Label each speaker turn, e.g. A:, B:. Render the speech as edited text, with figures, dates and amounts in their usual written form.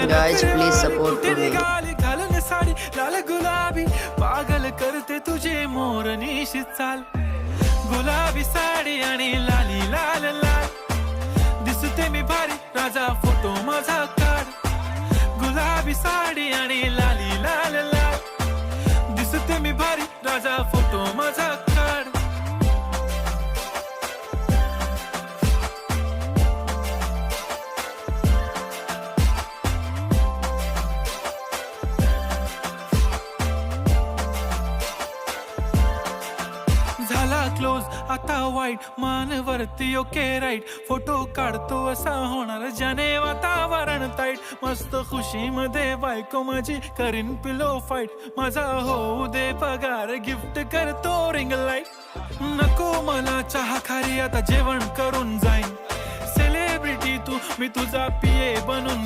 A: Guys, please support to me.
B: घालून साडी लाल गुलाबी पागल करते तुझे मोरनीशी चाल गुलाबी साडी आणि लाली लाल लाल दिसते मी भारी राजा फोटो माझा काढ गुलाबी साडी आणि लाली लाल लाल दिसते मी भारी राजा फोटो माझा काढ झाला क्लोज आता वाईट मानवरती ओके राईट फोटो काढतो असा होणार ज्याने वातावरण ताईट मस्त खुशी मध्ये बायको माझी करीन पिलो फाईट माझा होऊ दे पगार गिफ्ट करतो रिंग लाईट नको मला चहा खारी आता जेवण करून जाईन सेलिब्रिटी तू मी तुझा पिये बनून